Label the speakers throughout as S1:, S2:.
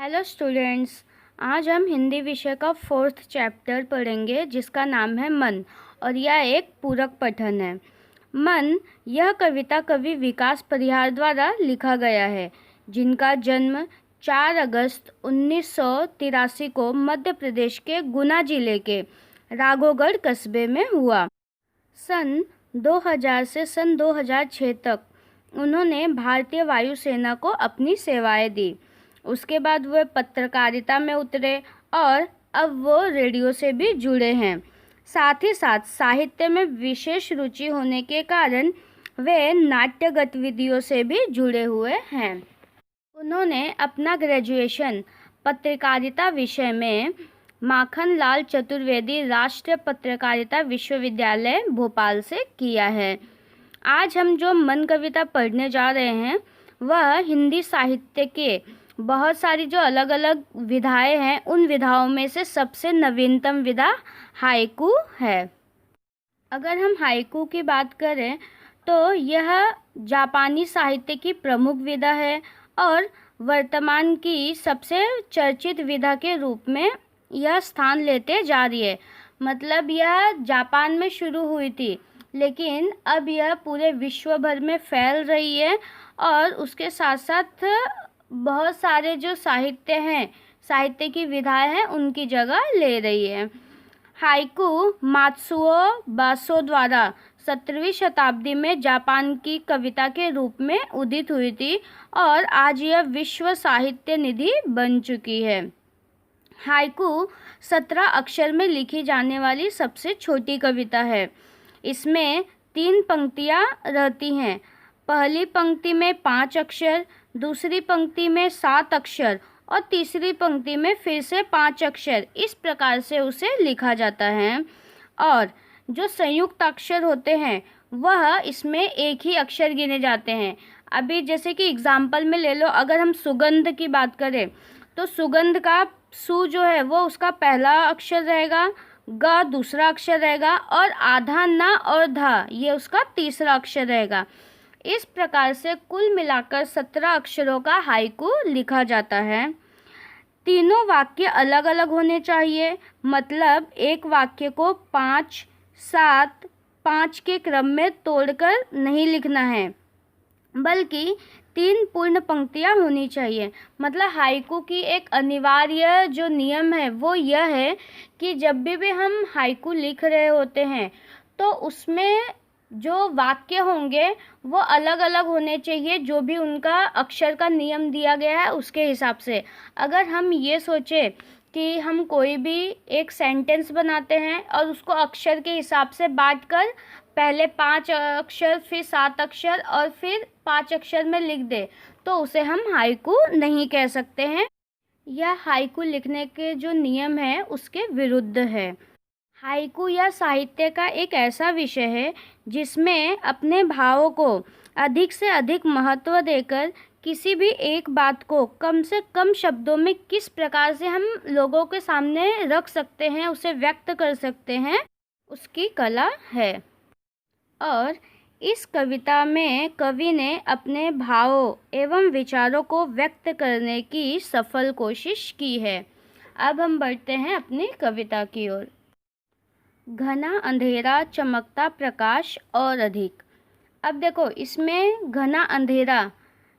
S1: Hello students. आज हम हिंदी विषय का 4th चैप्टर पढ़ेंगे जिसका नाम है मन, और यह एक पूरक पठन है। मन यह कविता कवि विकास परिहार द्वारा लिखा गया है, जिनका जन्म 4 अगस्त 1983 को मध्य प्रदेश के गुना जिले के राघोगढ़ कस्बे में हुआ। सन 2000 से सन 2006 तक उन्होंने भारतीय वायुसेना को अपनी सेवाएं दी। उसके बाद वे पत्रकारिता में उतरे और अब वो रेडियो से भी जुड़े हैं। साथ ही साथ साहित्य में विशेष रुचि होने के कारण वे नाट्य गतिविधियों से भी जुड़े हुए हैं। उन्होंने अपना ग्रेजुएशन पत्रकारिता विषय में माखनलाल चतुर्वेदी राष्ट्रीय पत्रकारिता विश्वविद्यालय भोपाल से किया है। आज हम जो मन कविता पढ़ने जा रहे हैं वह हिंदी साहित्य के बहुत सारी जो अलग अलग विधाएं हैं उन विधाओं में से सबसे नवीनतम विधा हाइकू है। अगर हम हाइकू की बात करें तो यह जापानी साहित्य की प्रमुख विधा है और वर्तमान की सबसे चर्चित विधा के रूप में यह स्थान लेते जा रही है। मतलब यह जापान में शुरू हुई थी, लेकिन अब यह पूरे विश्व भर में फैल रही है और उसके साथ साथ बहुत सारे जो साहित्य हैं, साहित्य की विधाएं हैं, उनकी जगह ले रही है। हाइकू मात्सुओ बासो द्वारा 17वीं शताब्दी में जापान की कविता के रूप में उदित हुई थी और आज यह विश्व साहित्य निधि बन चुकी है। हाइकू 17 अक्षर में लिखी जाने वाली सबसे छोटी कविता है। इसमें 3 पंक्तियाँ रहती हैं। पहली पंक्ति में 5 अक्षर, दूसरी पंक्ति में 7 अक्षर और तीसरी पंक्ति में फिर से 5 अक्षर। इस प्रकार से उसे लिखा जाता है। और जो संयुक्त अक्षर होते हैं वह इसमें एक ही अक्षर गिने जाते हैं। अभी जैसे कि एग्जाम्पल में ले लो, अगर हम सुगंध की बात करें तो सुगंध का सु जो है वो उसका पहला अक्षर रहेगा, ग दूसरा अक्षर रहेगा और आधा न और धा ये उसका तीसरा अक्षर रहेगा। इस प्रकार से कुल मिलाकर 17 अक्षरों का हाइकू लिखा जाता है। तीनों वाक्य अलग अलग होने चाहिए। मतलब एक वाक्य को 5, 7, 5 के क्रम में तोड़कर नहीं लिखना है, बल्कि 3 पूर्ण पंक्तियाँ होनी चाहिए। मतलब हाइकू की एक अनिवार्य जो नियम है वो यह है कि जब भी हम हाइकू लिख रहे होते हैं तो उसमें जो वाक्य होंगे वो अलग अलग होने चाहिए, जो भी उनका अक्षर का नियम दिया गया है उसके हिसाब से। अगर हम ये सोचें कि हम कोई भी एक सेंटेंस बनाते हैं और उसको अक्षर के हिसाब से बांटकर पहले 5 अक्षर फिर 7 अक्षर और फिर 5 अक्षर में लिख दे तो उसे हम हाइकू नहीं कह सकते हैं। यह हाइकू लिखने के जो नियम है उसके विरुद्ध है। हाइकू या साहित्य का एक ऐसा विषय है जिसमें अपने भावों को अधिक से अधिक महत्व देकर किसी भी एक बात को कम से कम शब्दों में किस प्रकार से हम लोगों के सामने रख सकते हैं, उसे व्यक्त कर सकते हैं, उसकी कला है। और इस कविता में कवि ने अपने भावों एवं विचारों को व्यक्त करने की सफल कोशिश की है। अब हम बढ़ते हैं अपनी कविता की ओर। घना अंधेरा चमकता प्रकाश और अधिक। अब देखो, इसमें घना अंधेरा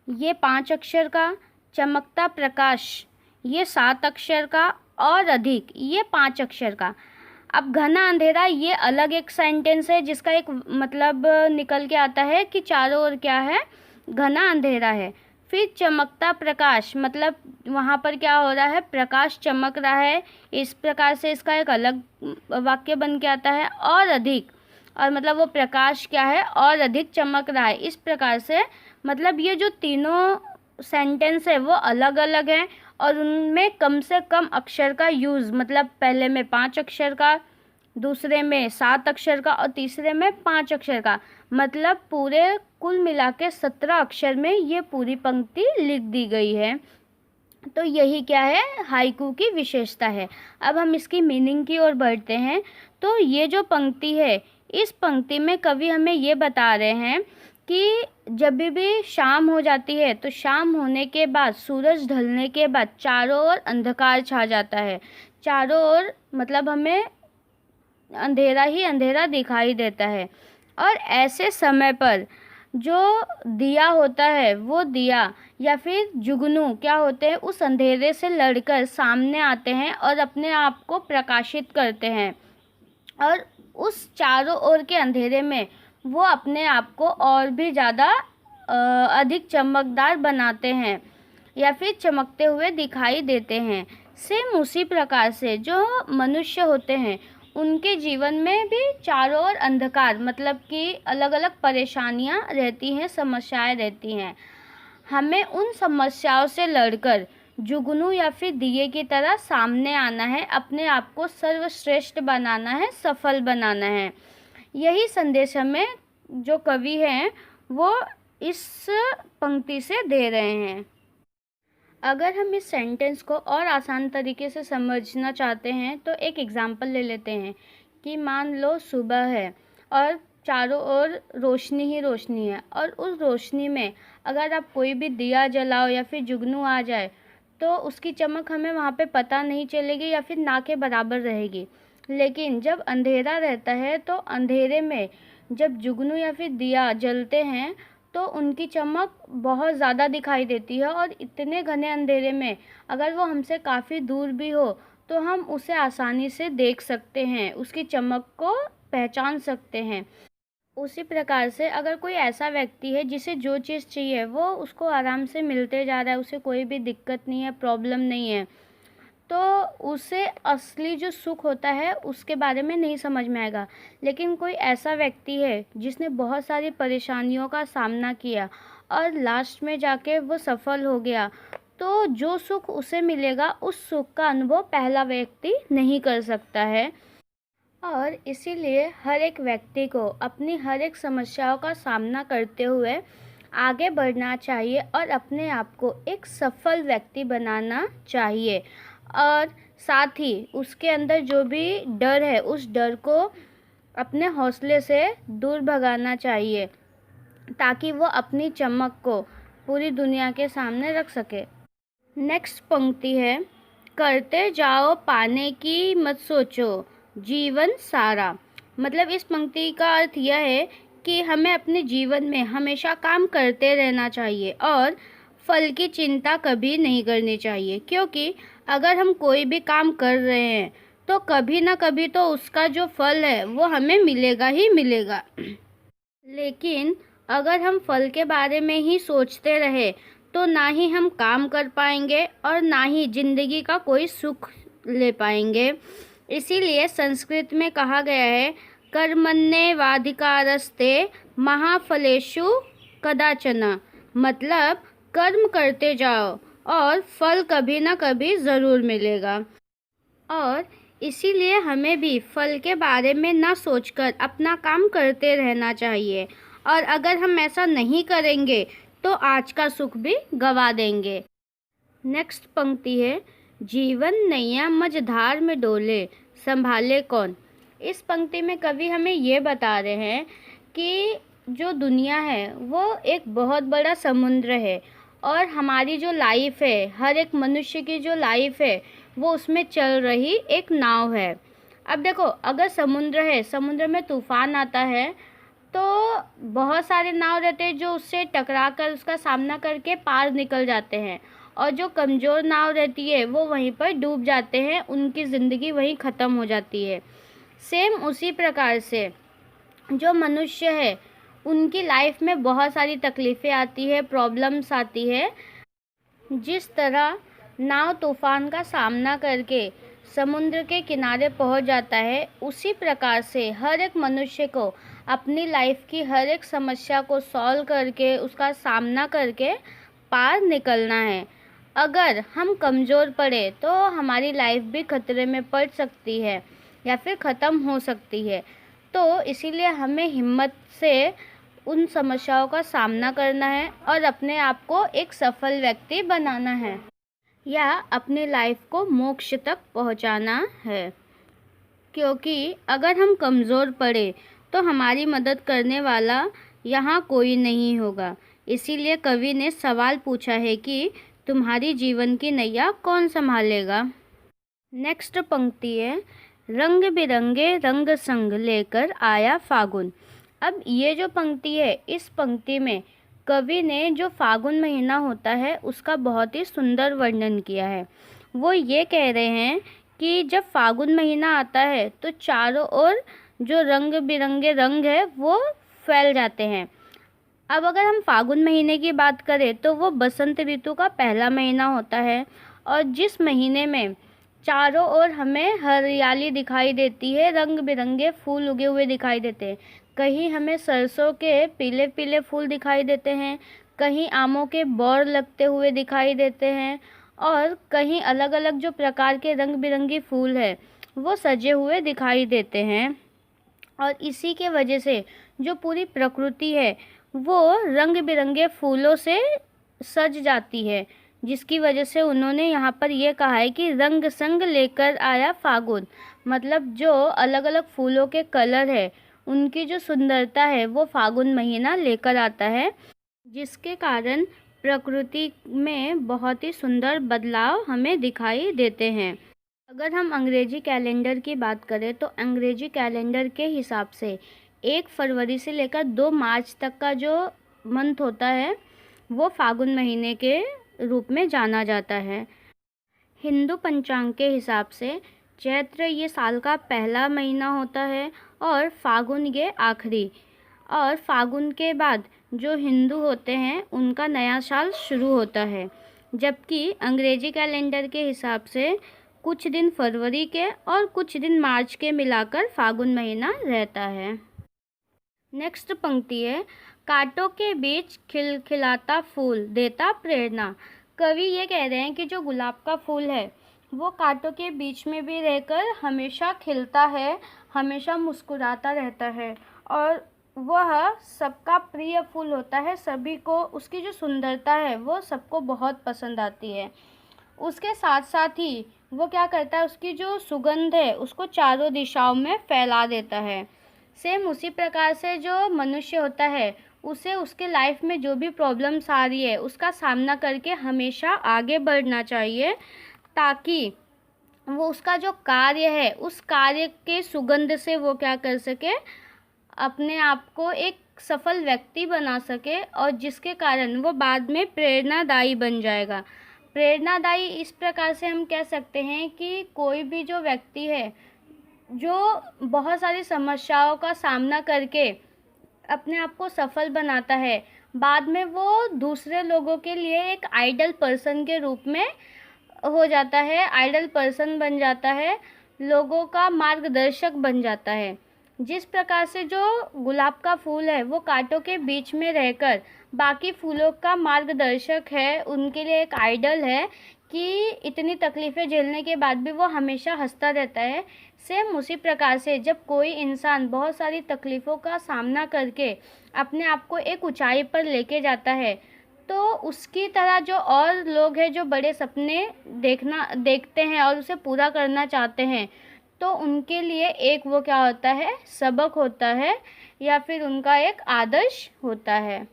S1: ये 5 अक्षर का, चमकता प्रकाश ये 7 अक्षर का और अधिक ये 5 अक्षर का। अब घना अंधेरा ये अलग एक सेंटेंस है जिसका एक मतलब निकल के आता है कि चारों ओर क्या है, घना अंधेरा है। फिर चमकता प्रकाश, मतलब वहाँ पर क्या हो रहा है, प्रकाश चमक रहा है। इस प्रकार से इसका एक अलग वाक्य बन के आता है। और अधिक, और मतलब वो प्रकाश क्या है, और अधिक चमक रहा है। इस प्रकार से मतलब ये जो तीनों सेंटेंस है वो अलग अलग हैं और उनमें कम से कम अक्षर का यूज़, मतलब पहले में 5 अक्षर का, दूसरे में 7 अक्षर का और तीसरे में 5 अक्षर का। मतलब पूरे कुल मिला के 17 अक्षर में ये पूरी पंक्ति लिख दी गई है। तो यही क्या है, हाइकू की विशेषता है। अब हम इसकी मीनिंग की ओर बढ़ते हैं। तो ये जो पंक्ति है, इस पंक्ति में कवि हमें ये बता रहे हैं कि जब भी शाम हो जाती है तो शाम होने के बाद, सूरज ढलने के बाद चारों ओर अंधकार छा जाता है। चारों ओर मतलब हमें अंधेरा ही अंधेरा दिखाई देता है। और ऐसे समय पर जो दिया होता है, वो दिया या फिर जुगनू क्या होते हैं, उस अंधेरे से लड़कर सामने आते हैं और अपने आप को प्रकाशित करते हैं। और उस चारों ओर के अंधेरे में वो अपने आप को और भी ज़्यादा अधिक चमकदार बनाते हैं या फिर चमकते हुए दिखाई देते हैं। सेम उसी प्रकार से जो मनुष्य होते हैं, उनके जीवन में भी चारों ओर अंधकार मतलब कि अलग अलग परेशानियां रहती हैं, समस्याएं रहती हैं। हमें उन समस्याओं से लड़कर जुगनू या फिर दिए की तरह सामने आना है, अपने आप को सर्वश्रेष्ठ बनाना है, सफल बनाना है। यही संदेश हमें जो कवि हैं वो इस पंक्ति से दे रहे हैं। अगर हम इस सेंटेंस को और आसान तरीके से समझना चाहते हैं तो एक एग्जाम्पल ले लेते हैं कि मान लो सुबह है और चारों ओर रोशनी ही रोशनी है, और उस रोशनी में अगर आप कोई भी दिया जलाओ या फिर जुगनू आ जाए तो उसकी चमक हमें वहाँ पे पता नहीं चलेगी या फिर ना के बराबर रहेगी। लेकिन जब अंधेरा रहता है तो अंधेरे में जब जुगनू या फिर दिया जलते हैं तो उनकी चमक बहुत ज़्यादा दिखाई देती है, और इतने घने अंधेरे में अगर वो हमसे काफ़ी दूर भी हो तो हम उसे आसानी से देख सकते हैं, उसकी चमक को पहचान सकते हैं। उसी प्रकार से अगर कोई ऐसा व्यक्ति है जिसे जो चीज़ चाहिए वो उसको आराम से मिलते जा रहा है, उसे कोई भी दिक्कत नहीं है, प्रॉब्लम नहीं है, तो उसे असली जो सुख होता है उसके बारे में नहीं समझ में आएगा। लेकिन कोई ऐसा व्यक्ति है जिसने बहुत सारी परेशानियों का सामना किया और लास्ट में जाके वो सफल हो गया, तो जो सुख उसे मिलेगा उस सुख का अनुभव पहला व्यक्ति नहीं कर सकता है। और इसीलिए हर एक व्यक्ति को अपनी हर एक समस्याओं का सामना करते हुए आगे बढ़ना चाहिए और अपने आप को एक सफल व्यक्ति बनाना चाहिए। और साथ ही उसके अंदर जो भी डर है उस डर को अपने हौसले से दूर भगाना चाहिए, ताकि वो अपनी चमक को पूरी दुनिया के सामने रख सके। नेक्स्ट पंक्ति है, करते जाओ पाने की मत सोचो जीवन सारा। मतलब इस पंक्ति का अर्थ यह है कि हमें अपने जीवन में हमेशा काम करते रहना चाहिए और फल की चिंता कभी नहीं करनी चाहिए, क्योंकि अगर हम कोई भी काम कर रहे हैं तो कभी ना कभी तो उसका जो फल है वो हमें मिलेगा ही मिलेगा। लेकिन अगर हम फल के बारे में ही सोचते रहे तो ना ही हम काम कर पाएंगे और ना ही जिंदगी का कोई सुख ले पाएंगे। इसीलिए संस्कृत में कहा गया है, कर्मण्येवाधिकारस्ते महाफलेषु कदाचन। मतलब कर्म करते जाओ और फल कभी ना कभी ज़रूर मिलेगा। और इसीलिए हमें भी फल के बारे में ना सोचकर अपना काम करते रहना चाहिए, और अगर हम ऐसा नहीं करेंगे तो आज का सुख भी गवा देंगे। नेक्स्ट पंक्ति है, जीवन नैया मझधार में डोले संभाले कौन। इस पंक्ति में कवि हमें ये बता रहे हैं कि जो दुनिया है वो एक बहुत बड़ा समुद्र है, और हमारी जो लाइफ है, हर एक मनुष्य की जो लाइफ है वो उसमें चल रही एक नाव है। अब देखो, अगर समुद्र है, समुद्र में तूफान आता है तो बहुत सारे नाव रहते हैं जो उससे टकरा कर उसका सामना करके पार निकल जाते हैं, और जो कमज़ोर नाव रहती है वो वहीं पर डूब जाते हैं, उनकी ज़िंदगी वहीं ख़त्म हो जाती है। सेम उसी प्रकार से जो मनुष्य है उनकी लाइफ में बहुत सारी तकलीफ़ें आती है, प्रॉब्लम्स आती है। जिस तरह नाव तूफ़ान का सामना करके समुद्र के किनारे पहुंच जाता है, उसी प्रकार से हर एक मनुष्य को अपनी लाइफ की हर एक समस्या को सॉल्व करके उसका सामना करके पार निकलना है। अगर हम कमज़ोर पड़े तो हमारी लाइफ भी खतरे में पड़ सकती है या फिर ख़त्म हो सकती है। तो इसीलिए हमें हिम्मत से उन समस्याओं का सामना करना है और अपने आप को एक सफल व्यक्ति बनाना है, या अपनी लाइफ को मोक्ष तक पहुंचाना है। क्योंकि अगर हम कमज़ोर पड़े तो हमारी मदद करने वाला यहाँ कोई नहीं होगा। इसीलिए कवि ने सवाल पूछा है कि तुम्हारी जीवन की नैया कौन संभालेगा। नेक्स्ट पंक्ति है, रंग बिरंगे रंग संग लेकर आया फागुन। अब ये जो पंक्ति है, इस पंक्ति में कवि ने जो फागुन महीना होता है उसका बहुत ही सुंदर वर्णन किया है। वो ये कह रहे हैं कि जब फागुन महीना आता है तो चारों ओर जो रंग बिरंगे रंग है वो फैल जाते हैं। अब अगर हम फागुन महीने की बात करें तो वो बसंत ऋतु का पहला महीना होता है, और जिस महीने में चारों ओर हमें हरियाली दिखाई देती है, रंग बिरंगे फूल उगे हुए दिखाई देते हैं। कहीं हमें सरसों के पीले पीले फूल दिखाई देते हैं, कहीं आमों के बौर लगते हुए दिखाई देते हैं, और कहीं अलग अलग जो प्रकार के रंग बिरंगी फूल है वो सजे हुए दिखाई देते हैं। और इसी के वजह से जो पूरी प्रकृति है वो रंग बिरंगे फूलों से सज जाती है, जिसकी वजह से उन्होंने यहाँ पर ये कहा है कि रंग संग लेकर आया फागुन। मतलब जो अलग अलग फूलों के कलर है उनकी जो सुंदरता है वो फागुन महीना लेकर आता है, जिसके कारण प्रकृति में बहुत ही सुंदर बदलाव हमें दिखाई देते हैं। अगर हम अंग्रेजी कैलेंडर की बात करें तो अंग्रेजी कैलेंडर के हिसाब से 1 फरवरी से लेकर 2 मार्च तक का जो मंथ होता है वो फागुन महीने के रूप में जाना जाता है। हिंदू पंचांग के हिसाब से चैत्र ये साल का पहला महीना होता है और फागुन ये आखिरी, और फागुन के बाद जो हिंदू होते हैं उनका नया साल शुरू होता है। जबकि अंग्रेजी कैलेंडर के हिसाब से कुछ दिन फरवरी के और कुछ दिन मार्च के मिलाकर फागुन महीना रहता है। नेक्स्ट पंक्ति है, कांटों के बीच खिलखिलाता फूल देता प्रेरणा। कवि ये कह रहे हैं कि जो गुलाब का फूल है वो कांटों के बीच में भी रहकर हमेशा खिलता है, हमेशा मुस्कुराता रहता है, और वह सबका प्रिय फूल होता है। सभी को उसकी जो सुंदरता है वो सबको बहुत पसंद आती है। उसके साथ साथ ही वो क्या करता है, उसकी जो सुगंध है उसको चारों दिशाओं में फैला देता है। सेम उसी प्रकार से जो मनुष्य होता है उसे उसके लाइफ में जो भी प्रॉब्लम्स आ रही है उसका सामना करके हमेशा आगे बढ़ना चाहिए, ताकि वो उसका जो कार्य है उस कार्य के सुगंध से वो क्या कर सके, अपने आप को एक सफल व्यक्ति बना सके, और जिसके कारण वो बाद में प्रेरणादायी बन जाएगा। प्रेरणादायी इस प्रकार से हम कह सकते हैं कि कोई भी जो व्यक्ति है जो बहुत सारी समस्याओं का सामना करके अपने आप को सफल बनाता है, बाद में वो दूसरे लोगों के लिए एक आइडल पर्सन के रूप में हो जाता है, आइडल पर्सन बन जाता है, लोगों का मार्गदर्शक बन जाता है। जिस प्रकार से जो गुलाब का फूल है वो कांटों के बीच में रहकर बाकी फूलों का मार्गदर्शक है, उनके लिए एक आइडल है कि इतनी तकलीफ़ें झेलने के बाद भी वो हमेशा हंसता रहता है। सेम उसी प्रकार से जब कोई इंसान बहुत सारी तकलीफ़ों का सामना करके अपने आप को एक ऊंचाई पर लेके जाता है, तो उसकी तरह जो और लोग हैं जो बड़े सपने देखते हैं और उसे पूरा करना चाहते हैं, तो उनके लिए एक वो क्या होता है, सबक होता है, या फिर उनका एक आदर्श होता है।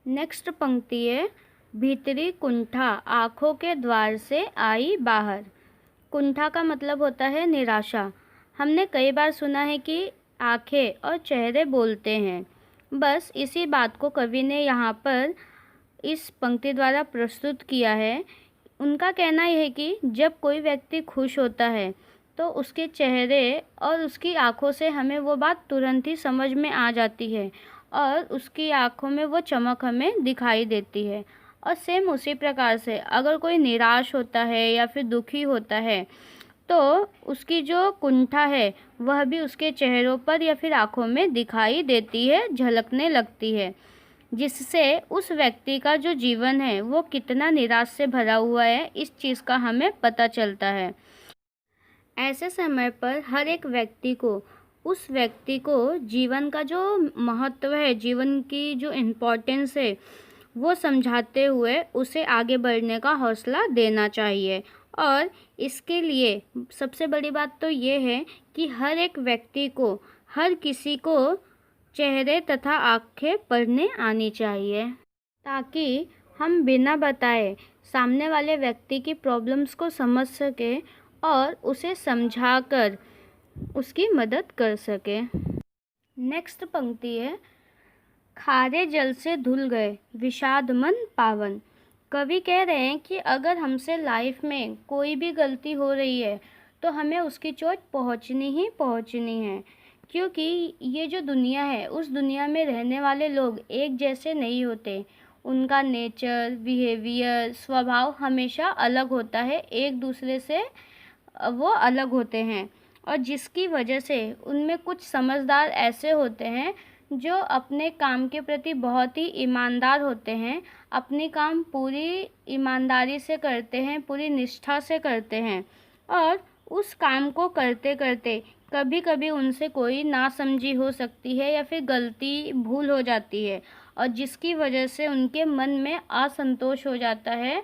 S1: नेक्स्ट पंक्ति है, भीतरी कुंठा आँखों के द्वार से आई बाहर। कुंठा का मतलब होता है निराशा। हमने कई बार सुना है कि आँखें और चेहरे बोलते हैं। बस इसी बात को कवि ने यहाँ पर इस पंक्ति द्वारा प्रस्तुत किया है। उनका कहना यह है कि जब कोई व्यक्ति खुश होता है तो उसके चेहरे और उसकी आँखों से हमें वो बात तुरंत ही समझ में आ जाती है, और उसकी आँखों में वो चमक हमें दिखाई देती है। और सेम उसी प्रकार से अगर कोई निराश होता है या फिर दुखी होता है तो उसकी जो कुंठा है वह भी उसके चेहरों पर या फिर आँखों में दिखाई देती है, झलकने लगती है, जिससे उस व्यक्ति का जो जीवन है वो कितना निराश से भरा हुआ है इस चीज़ का हमें पता चलता है। ऐसे समय पर हर एक व्यक्ति को उस व्यक्ति को जीवन का जो महत्व है, जीवन की जो इम्पोर्टेंस है वो समझाते हुए उसे आगे बढ़ने का हौसला देना चाहिए। और इसके लिए सबसे बड़ी बात तो ये है कि हर एक व्यक्ति को, हर किसी को चेहरे तथा आंखें पढ़ने आनी चाहिए, ताकि हम बिना बताए सामने वाले व्यक्ति की प्रॉब्लम्स को समझ सके और उसे समझाकर उसकी मदद कर सके। नेक्स्ट पंक्ति है, खारे जल से धुल गए विषाद मन पावन। कवि कह रहे हैं कि अगर हमसे लाइफ में कोई भी गलती हो रही है तो हमें उसकी चोट पहुंचनी ही पहुंचनी है, क्योंकि ये जो दुनिया है उस दुनिया में रहने वाले लोग एक जैसे नहीं होते। उनका नेचर, बिहेवियर, स्वभाव हमेशा अलग होता है, एक दूसरे से वो अलग होते हैं। और जिसकी वजह से उनमें कुछ समझदार ऐसे होते हैं जो अपने काम के प्रति बहुत ही ईमानदार होते हैं, अपने काम पूरी ईमानदारी से करते हैं, पूरी निष्ठा से करते हैं, और उस काम को करते करते कभी कभी उनसे कोई नासमझी हो सकती है या फिर गलती भूल हो जाती है, और जिसकी वजह से उनके मन में असंतोष हो जाता है,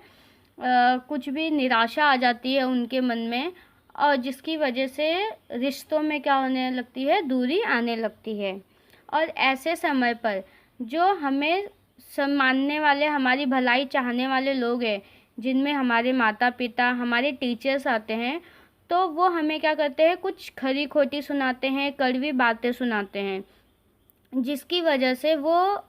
S1: कुछ भी निराशा आ जाती है उनके मन में, और जिसकी वजह से रिश्तों में क्या होने लगती है, दूरी आने लगती है। और ऐसे समय पर जो हमें सम्मानने वाले, हमारी भलाई चाहने वाले लोग हैं, जिनमें हमारे माता पिता, हमारे टीचर्स आते हैं, तो वो हमें क्या करते हैं, कुछ खरी खोटी सुनाते हैं, कड़वी बातें सुनाते हैं, जिसकी वजह से वो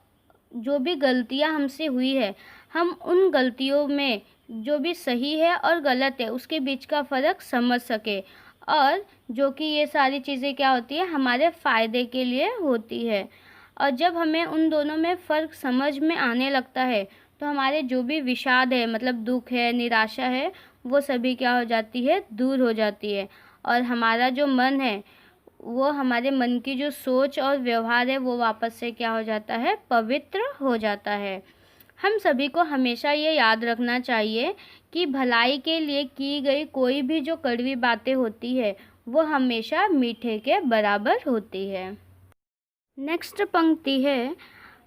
S1: जो भी गलतियां हमसे हुई है, हम उन गलतियों में जो भी सही है और गलत है उसके बीच का फ़र्क समझ सके, और जो कि ये सारी चीज़ें क्या होती है, हमारे फ़ायदे के लिए होती है। और जब हमें उन दोनों में फ़र्क समझ में आने लगता है तो हमारे जो भी विषाद है, मतलब दुख है, निराशा है, वो सभी क्या हो जाती है, दूर हो जाती है। और हमारा जो मन है, वो हमारे मन की जो सोच और व्यवहार है, वो वापस से क्या हो जाता है, पवित्र हो जाता है। हम सभी को हमेशा ये याद रखना चाहिए कि भलाई के लिए की गई कोई भी जो कड़वी बातें होती है वो हमेशा मीठे के बराबर होती है। नेक्स्ट पंक्ति है,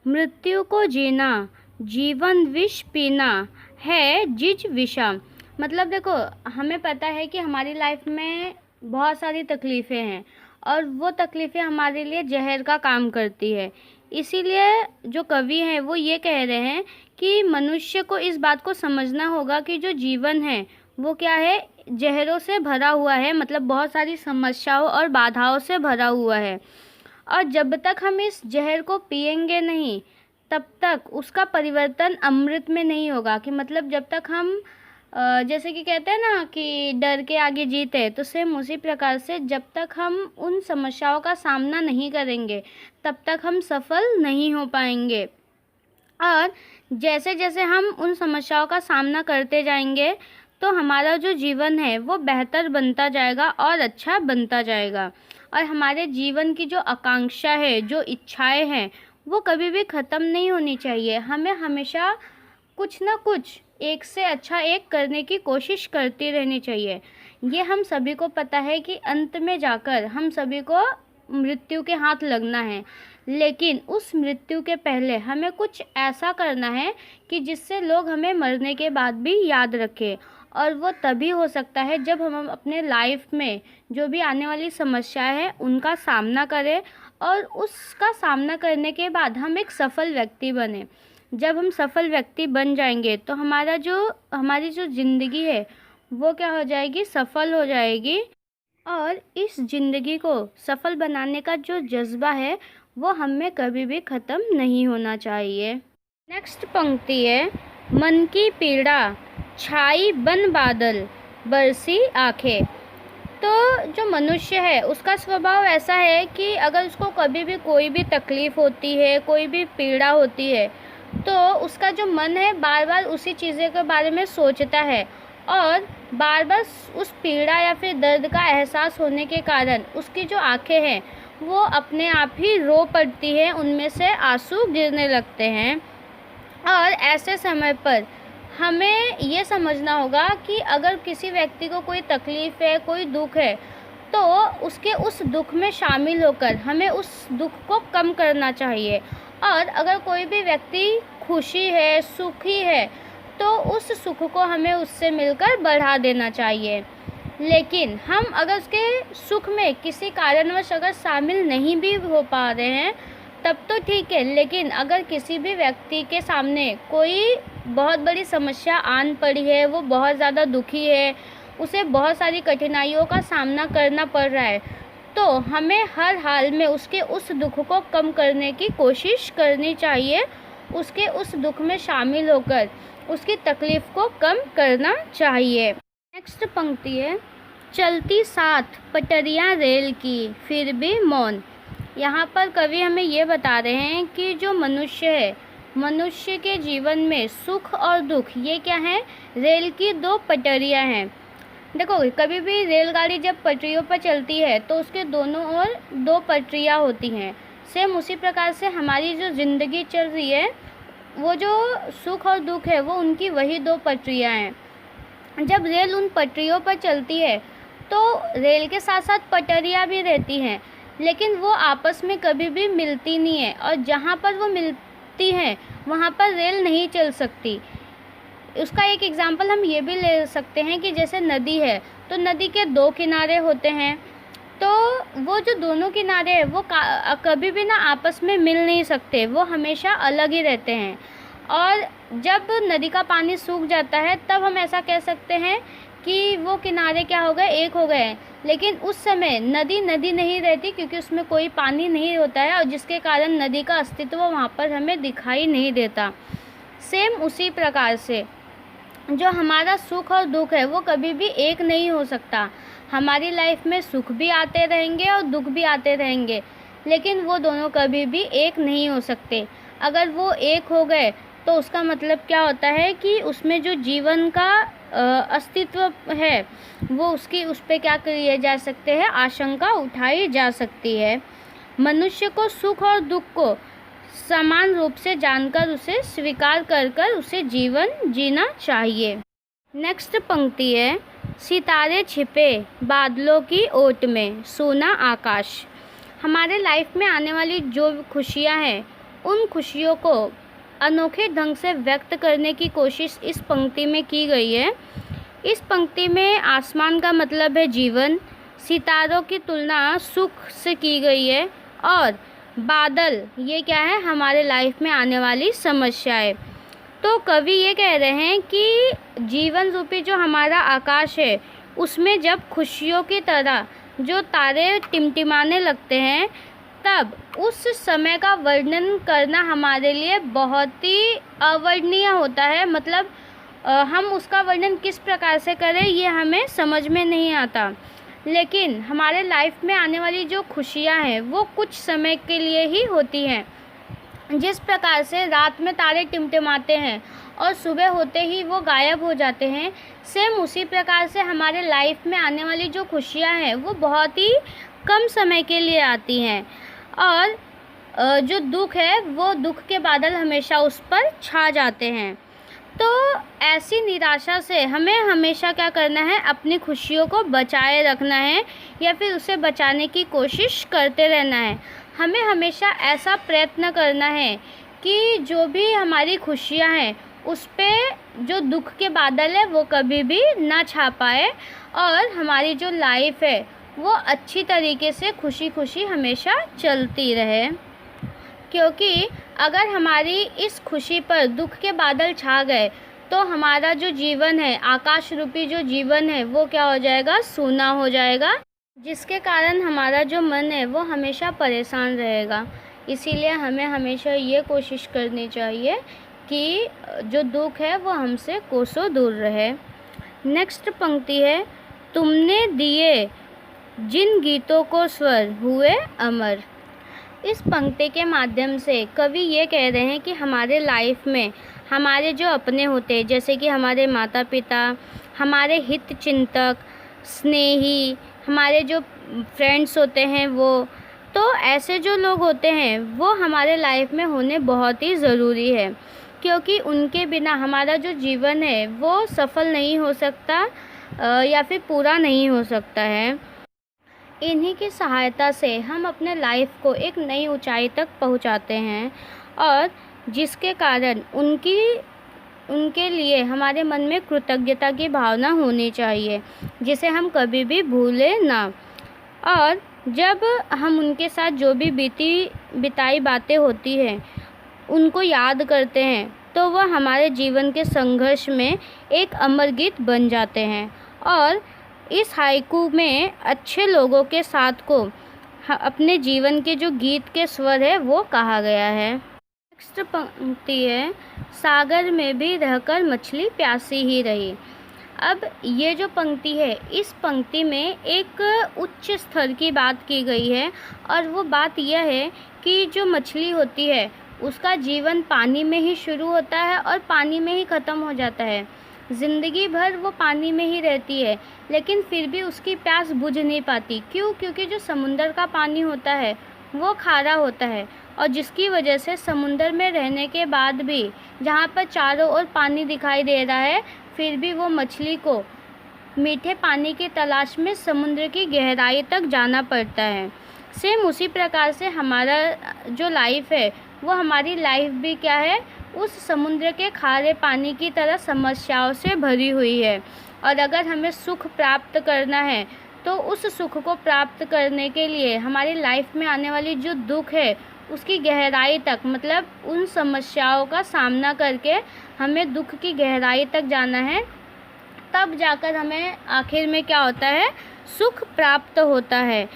S1: मृत्यु को जीना जीवन विष पीना है जिज विषा। मतलब देखो, हमें पता है कि हमारी लाइफ में बहुत सारी तकलीफ़ें हैं और वो तकलीफ़ें हमारे लिए जहर का काम करती है। इसीलिए जो कवि हैं वो ये कह रहे हैं कि मनुष्य को इस बात को समझना होगा कि जो जीवन है वो क्या है, जहरों से भरा हुआ है, मतलब बहुत सारी समस्याओं और बाधाओं से भरा हुआ है। और जब तक हम इस जहर को पिएंगे नहीं, तब तक उसका परिवर्तन अमृत में नहीं होगा। कि मतलब जब तक हम जैसे कि कहते हैं ना कि डर के आगे जीत है, तो सेम उसी प्रकार से जब तक हम उन समस्याओं का सामना नहीं करेंगे तब तक हम सफल नहीं हो पाएंगे। और जैसे जैसे हम उन समस्याओं का सामना करते जाएंगे तो हमारा जो जीवन है वो बेहतर बनता जाएगा और अच्छा बनता जाएगा। और हमारे जीवन की जो आकांक्षा है, जो इच्छाएं हैं, वो कभी भी ख़त्म नहीं होनी चाहिए। हमें हमेशा कुछ ना कुछ एक से अच्छा एक करने की कोशिश करती रहनी चाहिए। ये हम सभी को पता है कि अंत में जाकर हम सभी को मृत्यु के हाथ लगना है, लेकिन उस मृत्यु के पहले हमें कुछ ऐसा करना है कि जिससे लोग हमें मरने के बाद भी याद रखें। और वो तभी हो सकता है जब हम अपने लाइफ में जो भी आने वाली समस्याएं हैं उनका सामना करें, और उसका सामना करने के बाद हम एक सफल व्यक्ति बने। जब हम सफल व्यक्ति बन जाएंगे तो हमारी जो ज़िंदगी है वो क्या हो जाएगी, सफल हो जाएगी। और इस ज़िंदगी को सफल बनाने का जो जज्बा है वो हमें कभी भी ख़त्म नहीं होना चाहिए। नेक्स्ट पंक्ति है, मन की पीड़ा छाई बन बादल बरसी आंखें। तो जो मनुष्य है उसका स्वभाव ऐसा है कि अगर उसको कभी भी कोई भी तकलीफ़ होती है, कोई भी पीड़ा होती है, तो उसका जो मन है बार बार उसी चीज़ें के बारे में सोचता है, और बार बार उस पीड़ा या फिर दर्द का एहसास होने के कारण उसकी जो आंखें हैं वो अपने आप ही रो पड़ती हैं, उनमें से आंसू गिरने लगते हैं। और ऐसे समय पर हमें ये समझना होगा कि अगर किसी व्यक्ति को कोई तकलीफ़ है, कोई दुख है, तो उसके उस दुख में शामिल होकर हमें उस दुख को कम करना चाहिए। और अगर कोई भी व्यक्ति खुशी है, सुखी है, तो उस सुख को हमें उससे मिलकर बढ़ा देना चाहिए। लेकिन हम अगर उसके सुख में किसी कारणवश अगर शामिल नहीं भी हो पा रहे हैं, तब तो ठीक है, लेकिन अगर किसी भी व्यक्ति के सामने कोई बहुत बड़ी समस्या आन पड़ी है, वो बहुत ज़्यादा दुखी है, उसे बहुत सारी कठिनाइयों का सामना करना पड़ रहा है, तो हमें हर हाल में उसके उस दुख को कम करने की कोशिश करनी चाहिए, उसके उस दुख में शामिल होकर उसकी तकलीफ़ को कम करना चाहिए। नेक्स्ट पंक्ति है, चलती साथ पटरियाँ रेल की फिर भी मौन। यहाँ पर कवि हमें ये बता रहे हैं कि जो मनुष्य है, मनुष्य के जीवन में सुख और दुख ये क्या है, रेल की दो पटरियाँ हैं। देखो, कभी भी रेलगाड़ी जब पटरियों पर चलती है तो उसके दोनों ओर दो पटरियाँ होती हैं। सेम उसी प्रकार से हमारी जो ज़िंदगी चल रही है, वो जो सुख और दुख है वो उनकी वही दो पटरियाँ हैं। जब रेल उन पटरियों पर चलती है तो रेल के साथ साथ पटरियाँ भी रहती हैं, लेकिन वो आपस में कभी भी मिलती नहीं है, और जहाँ पर वो मिलती हैं वहाँ पर रेल नहीं चल सकती। उसका एक एग्जांपल हम ये भी ले सकते हैं कि जैसे नदी है, तो नदी के दो किनारे होते हैं, तो वो जो दोनों किनारे हैं वो कभी भी ना आपस में मिल नहीं सकते, वो हमेशा अलग ही रहते हैं। और जब नदी का पानी सूख जाता है तब हम ऐसा कह सकते हैं कि वो किनारे क्या हो गए, एक हो गए। लेकिन उस समय नदी नदी नहीं रहती, क्योंकि उसमें कोई पानी नहीं होता है, और जिसके कारण नदी का अस्तित्व वहाँ पर हमें दिखाई नहीं देता। सेम उसी प्रकार से जो हमारा सुख और दुख है वो कभी भी एक नहीं हो सकता। हमारी लाइफ में सुख भी आते रहेंगे और दुख भी आते रहेंगे, लेकिन वो दोनों कभी भी एक नहीं हो सकते। अगर वो एक हो गए तो उसका मतलब क्या होता है कि उसमें जो जीवन का अस्तित्व है वो उस पर क्या किए जा सकते हैं, आशंका उठाई जा सकती है। मनुष्य को सुख और दुख को समान रूप से जानकर उसे स्वीकार कर उसे जीवन जीना चाहिए। नेक्स्ट पंक्ति है, सितारे छिपे बादलों की ओट में सोना आकाश। हमारे लाइफ में आने वाली जो खुशियां हैं उन खुशियों को अनोखे ढंग से व्यक्त करने की कोशिश इस पंक्ति में की गई है। इस पंक्ति में आसमान का मतलब है जीवन, सितारों की तुलना सुख से की गई है, और बादल ये क्या है, हमारे लाइफ में आने वाली समस्याएं। तो कवि ये कह रहे हैं कि जीवन रूपी जो हमारा आकाश है उसमें जब खुशियों की तरह जो तारे टिमटिमाने लगते हैं, तब उस समय का वर्णन करना हमारे लिए बहुत ही अवर्णनीय होता है। मतलब हम उसका वर्णन किस प्रकार से करें ये हमें समझ में नहीं आता। लेकिन हमारे लाइफ में आने वाली जो खुशियां हैं वो कुछ समय के लिए ही होती हैं। जिस प्रकार से रात में तारे टिमटिमाते हैं और सुबह होते ही वो गायब हो जाते हैं, सेम उसी प्रकार से हमारे लाइफ में आने वाली जो खुशियां हैं वो बहुत ही कम समय के लिए आती हैं, और जो दुख है वो दुख के बादल हमेशा उस पर छा जाते हैं। तो ऐसी निराशा से हमें हमेशा क्या करना है, अपनी खुशियों को बचाए रखना है, या फिर उसे बचाने की कोशिश करते रहना है। हमें हमेशा ऐसा प्रयत्न करना है कि जो भी हमारी खुशियां हैं उस पे जो दुख के बादल है वो कभी भी ना छा पाए, और हमारी जो लाइफ है वो अच्छी तरीके से खुशी खुशी हमेशा चलती रहे। क्योंकि अगर हमारी इस खुशी पर दुख के बादल छा गए तो हमारा जो जीवन है, आकाश रूपी जो जीवन है, वो क्या हो जाएगा, सूना हो जाएगा, जिसके कारण हमारा जो मन है वो हमेशा परेशान रहेगा। इसीलिए हमें हमेशा ये कोशिश करनी चाहिए कि जो दुख है वो हमसे कोसों दूर रहे। नेक्स्ट पंक्ति है, तुमने दिए जिन गीतों को स्वर हुए अमर। इस पंक्ति के माध्यम से कवि ये कह रहे हैं कि हमारे लाइफ में हमारे जो अपने होते हैं, जैसे कि हमारे माता पिता, हमारे हित चिंतक, स्नेही, हमारे जो फ्रेंड्स होते हैं वो, तो ऐसे जो लोग होते हैं वो हमारे लाइफ में होने बहुत ही ज़रूरी है, क्योंकि उनके बिना हमारा जो जीवन है वो सफल नहीं हो सकता या फिर पूरा नहीं हो सकता है। इन्हीं की सहायता से हम अपने लाइफ को एक नई ऊंचाई तक पहुंचाते हैं, और जिसके कारण उनके लिए हमारे मन में कृतज्ञता की भावना होनी चाहिए, जिसे हम कभी भी भूलें ना। और जब हम उनके साथ जो भी बीती बिताई बातें होती हैं उनको याद करते हैं तो वह हमारे जीवन के संघर्ष में एक अमर गीत बन जाते हैं। और इस हाइकू में अच्छे लोगों के साथ को अपने जीवन के जो गीत के स्वर है वो कहा गया है। नेक्स्ट पंक्ति है, सागर में भी रहकर मछली प्यासी ही रही। अब ये जो पंक्ति है, इस पंक्ति में एक उच्च स्तर की बात की गई है और वो बात यह है कि जो मछली होती है उसका जीवन पानी में ही शुरू होता है और पानी में ही ख़त्म हो जाता है। ज़िंदगी भर वो पानी में ही रहती है लेकिन फिर भी उसकी प्यास बुझ नहीं पाती। क्यों? क्योंकि जो समुंदर का पानी होता है वो खारा होता है और जिसकी वजह से समुंदर में रहने के बाद भी जहाँ पर चारों ओर पानी दिखाई दे रहा है फिर भी वो मछली को मीठे पानी की तलाश में समुद्र की गहराई तक जाना पड़ता है। सेम उसी प्रकार से हमारा जो लाइफ है वो हमारी लाइफ भी क्या है, उस समुद्र के खारे पानी की तरह समस्याओं से भरी हुई है। और अगर हमें सुख प्राप्त करना है तो उस सुख को प्राप्त करने के लिए हमारी लाइफ में आने वाली जो दुख है उसकी गहराई तक, मतलब उन समस्याओं का सामना करके हमें दुख की गहराई तक जाना है, तब जाकर हमें आखिर में क्या होता है, सुख प्राप्त होता है।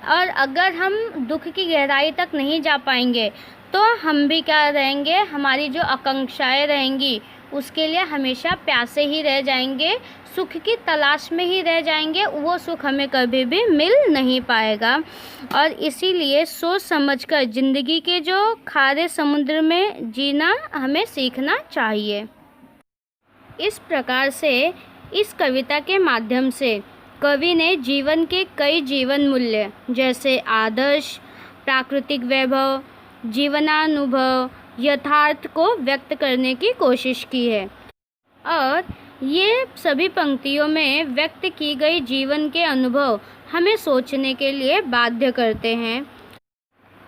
S1: और अगर हम दुख की गहराई तक नहीं जा पाएंगे तो हम भी क्या रहेंगे, हमारी जो आकांक्षाएं रहेंगी उसके लिए हमेशा प्यासे ही रह जाएंगे, सुख की तलाश में ही रह जाएंगे, वो सुख हमें कभी भी मिल नहीं पाएगा। और इसीलिए सोच समझकर ज़िंदगी के जो खारे समुद्र में जीना हमें सीखना चाहिए। इस प्रकार से इस कविता के माध्यम से कवि ने जीवन के कई जीवन मूल्य जैसे आदर्श, प्राकृतिक वैभव, जीवनानुभव, यथार्थ को व्यक्त करने की कोशिश की है। और ये सभी पंक्तियों में व्यक्त की गई जीवन के अनुभव हमें सोचने के लिए बाध्य करते हैं।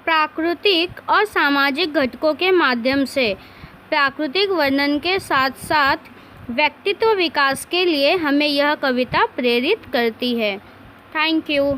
S1: प्राकृतिक और सामाजिक घटकों के माध्यम से प्राकृतिक वर्णन के साथ साथ व्यक्तित्व विकास के लिए हमें यह कविता प्रेरित करती है। Thank you.